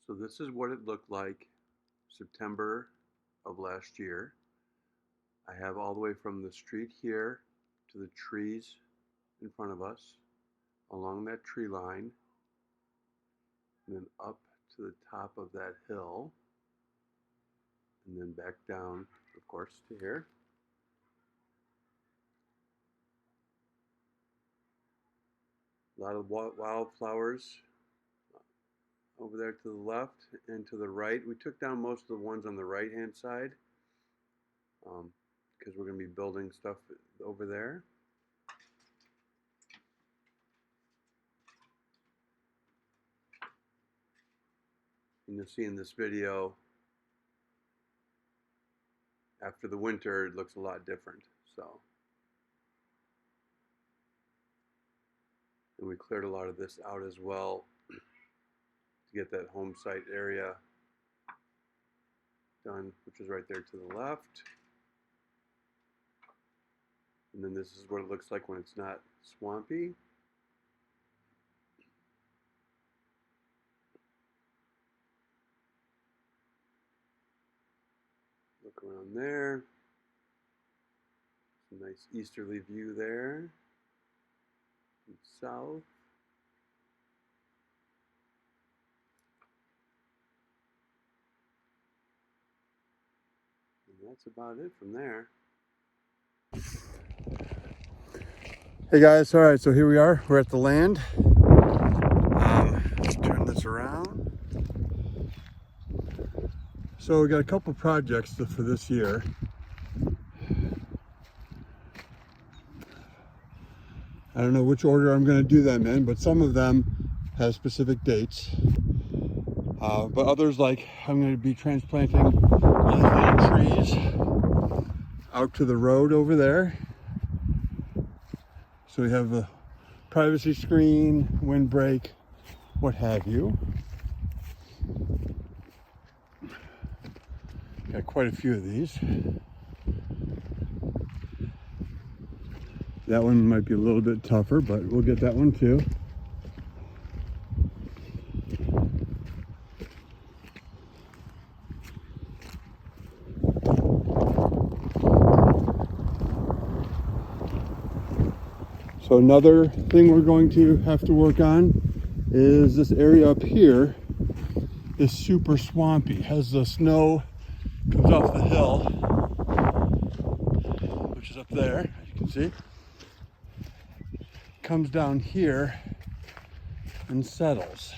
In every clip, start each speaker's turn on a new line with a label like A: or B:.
A: So this is what it looked like September of last year. I have all the way from the street here to the trees in front of us, along that tree line, and then up to the top of that hill, and then back down, of course, to here. A lot of wildflowers over there to the left and to the right. We took down most of the ones on the right hand side because we're going to be building stuff over there. And you'll see in this video, after the winter, it looks a lot different. So, and we cleared a lot of this out as well to get that home site area done, which is right there to the left. And then this is what it looks like when it's not swampy. Look around there. Some nice easterly view there. And south. And that's about it from there. Hey guys, all right, so here we are. We're at the land. Let's turn this around. So we got a couple projects for this year. I don't know which order I'm going to do them in, but some of them have specific dates. But others, like I'm going to be transplanting these little trees out to the road over there. So we have a privacy screen, windbreak, what have you. Got quite a few of these. That one might be a little bit tougher, but we'll get that one too. So another thing we're going to have to work on is this area up here is super swampy. As the snow comes off the hill, which is up there, as you can see, comes down here and settles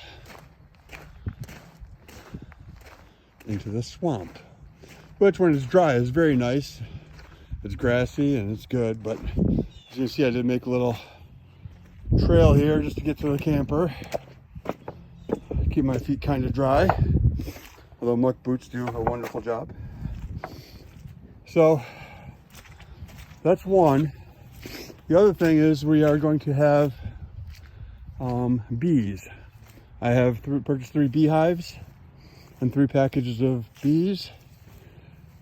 A: into the swamp, which when it's dry is very nice. It's grassy and it's good, but as you can see, I did make a little trail here just to get to the camper. Keep my feet kind of dry, although muck boots do a wonderful job. So that's one. The other thing is we are going to have bees. I have purchased 3 beehives and 3 packages of bees.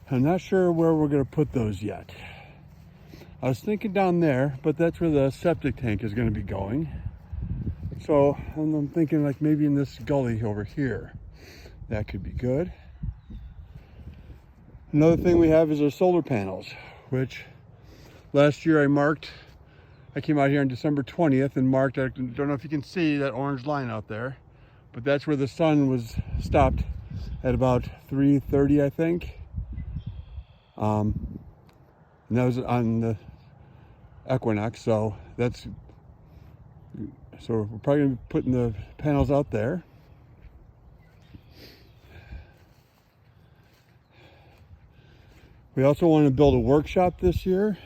A: I'm not sure where we're going to put those yet. I was thinking down there, but that's where the septic tank is going to be going. So I'm thinking like maybe in this gully over here. That could be good. Another thing we have is our solar panels, which last year I came out here on December 20th and marked, I don't know if you can see that orange line out there, but that's where the sun was stopped at about 3:30, I think. And that was on the equinox, so we're probably going to be putting the panels out there. We also want to build a workshop this year.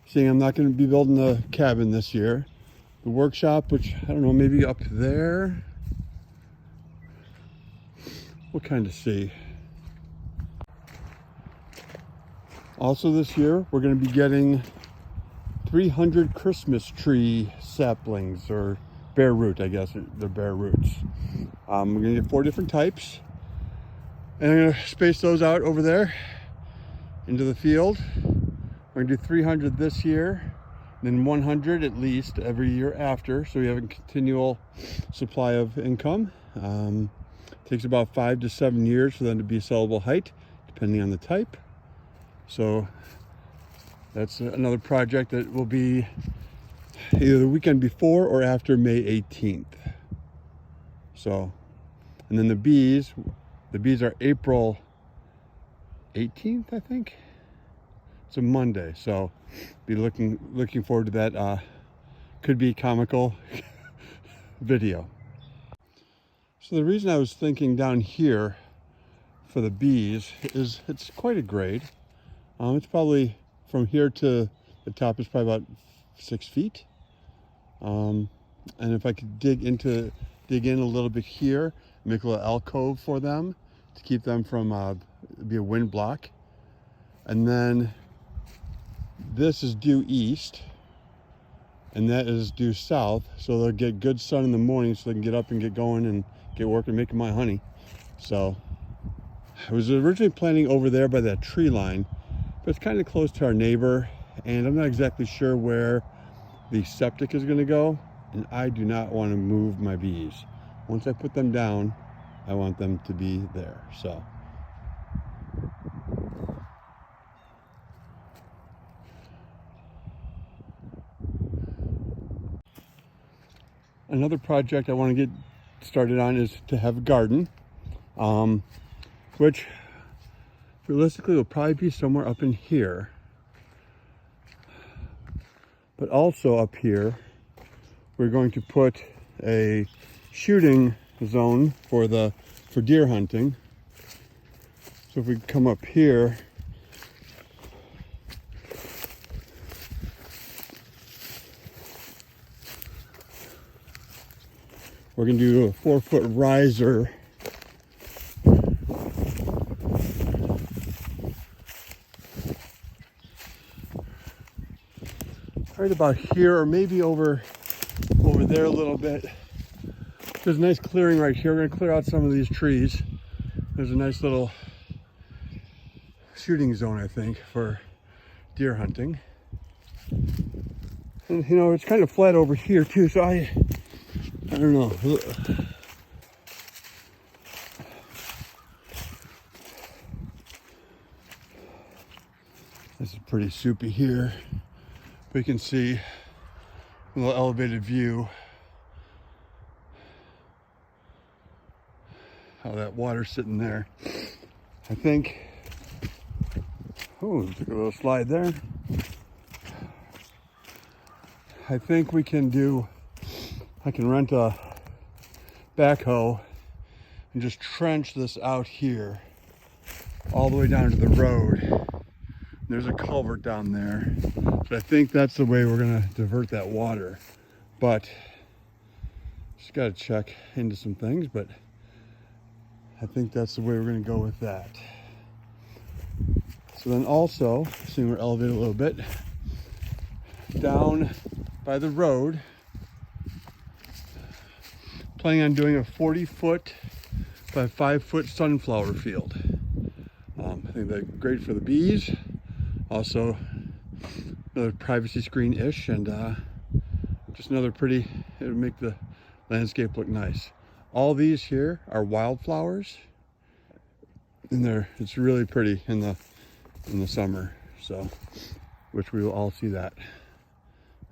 A: Seeing I'm not going to be building the cabin this year. The workshop, which I don't know, maybe up there. We'll kind of see. Also this year, we're going to be getting 300 Christmas tree saplings, or bare root, I guess. They're bare roots. We're going to get 4 different types. And I'm going to space those out over there into the field. We're going to do 300 this year, then 100 at least every year after, so we have a continual supply of income. It takes about 5 to 7 years for them to be sellable height, depending on the type. So that's another project that will be either the weekend before or after May 18th. So, and then the bees are April 18th, I think. It's a Monday, so be looking forward to that. Could be comical video. So the reason I was thinking down here for the bees is it's quite a grade. It's probably from here to the top is probably about 6 feet. And if I could dig in a little bit here, make a little alcove for them to keep them from be a wind block. And then this is due east and that is due south, so they'll get good sun in the morning so they can get up and get going and get working making my honey. So I was originally planning over there by that tree line, but it's kind of close to our neighbor and I'm not exactly sure where the septic is going to go, and I do not want to move my bees. Once I put them down, I want them to be there. So another project I want to get started on is to have a garden, which realistically will probably be somewhere up in here. But also up here, we're going to put a shooting zone for deer hunting. So if we come up here, we're going to do a 4-foot riser right about here, or maybe over there a little bit. There's a nice clearing right here. We're going to clear out some of these trees. There's a nice little shooting zone, I think, for deer hunting. And you know, it's kind of flat over here too, so I don't know. This is pretty soupy here. We can see a little elevated view how that water's sitting there. I think, oh, took a little slide there. I think I can rent a backhoe and just trench this out here all the way down to the road. There's a culvert down there. But I think that's the way we're gonna divert that water. But just gotta check into some things, but I think that's the way we're gonna go with that. So then also, seeing we're elevated a little bit, down by the road, planning on doing a 40-foot by 5-foot sunflower field. I think that's great for the bees. Also, another privacy screen-ish, and just another pretty, it would make the landscape look nice. All these here are wildflowers, and it's really pretty in the summer, so, which we will all see that.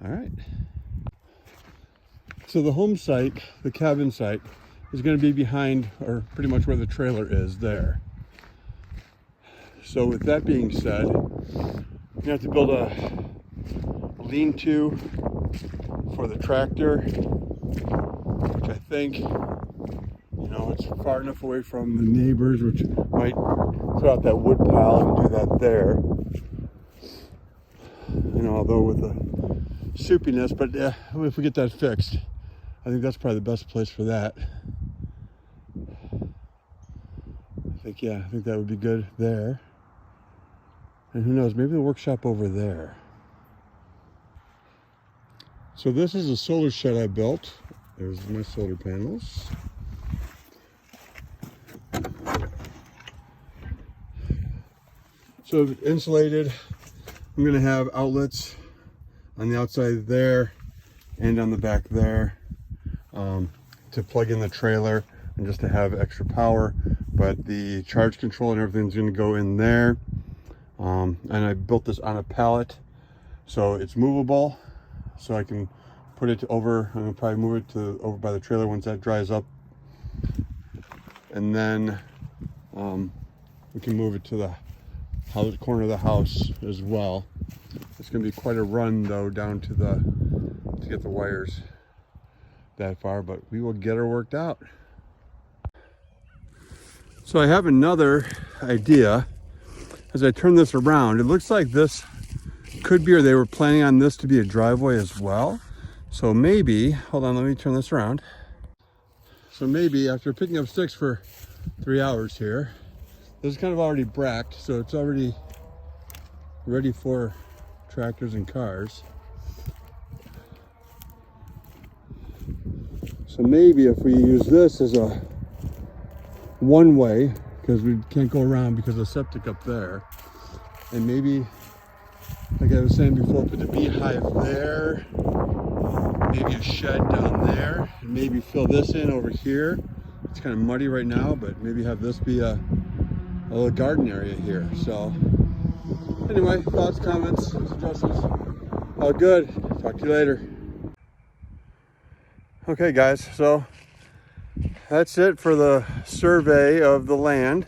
A: All right. So the home site, the cabin site, is going to be behind, or pretty much where the trailer is there. So with that being said, you have to build a lean-to for the tractor, which I think, you know, it's far enough away from the neighbors, which might throw out that wood pile and do that there. You know, although with the soupiness, but yeah, if we get that fixed, I think that's probably the best place for that. I think that would be good there. And who knows, maybe the workshop over there. So this is a solar shed I built. There's my solar panels. So insulated, I'm gonna have outlets on the outside there and on the back there to plug in the trailer and just to have extra power. But the charge control and everything's going to go in there. And I built this on a pallet, so it's movable. So I can put it over. I'm going to probably move it to over by the trailer once that dries up, and then we can move it to the corner of the house as well. It's going to be quite a run though down to get the wires that far, but we will get her worked out. So I have another idea. As I turn this around, it looks like this could be, or they were planning on this to be a driveway as well. So maybe, hold on, let me turn this around. So maybe after picking up sticks for 3 hours here, this is kind of already bracked, so it's already ready for tractors and cars. So maybe if we use this as a one-way, because we can't go around because of septic up there, and maybe, like I was saying before, put the beehive there, maybe a shed down there, and maybe fill this in over here. It's kind of muddy right now, but maybe have this be a little garden area here. So anyway, thoughts, comments, suggestions, all good. Talk to you later. Okay guys, so that's it for the survey of the land.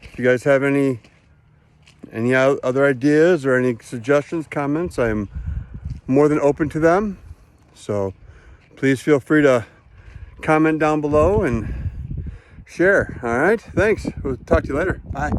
A: If you guys have any other ideas or any suggestions, comments, I'm more than open to them. So please feel free to comment down below and share. All right, thanks. We'll talk to you later. Bye.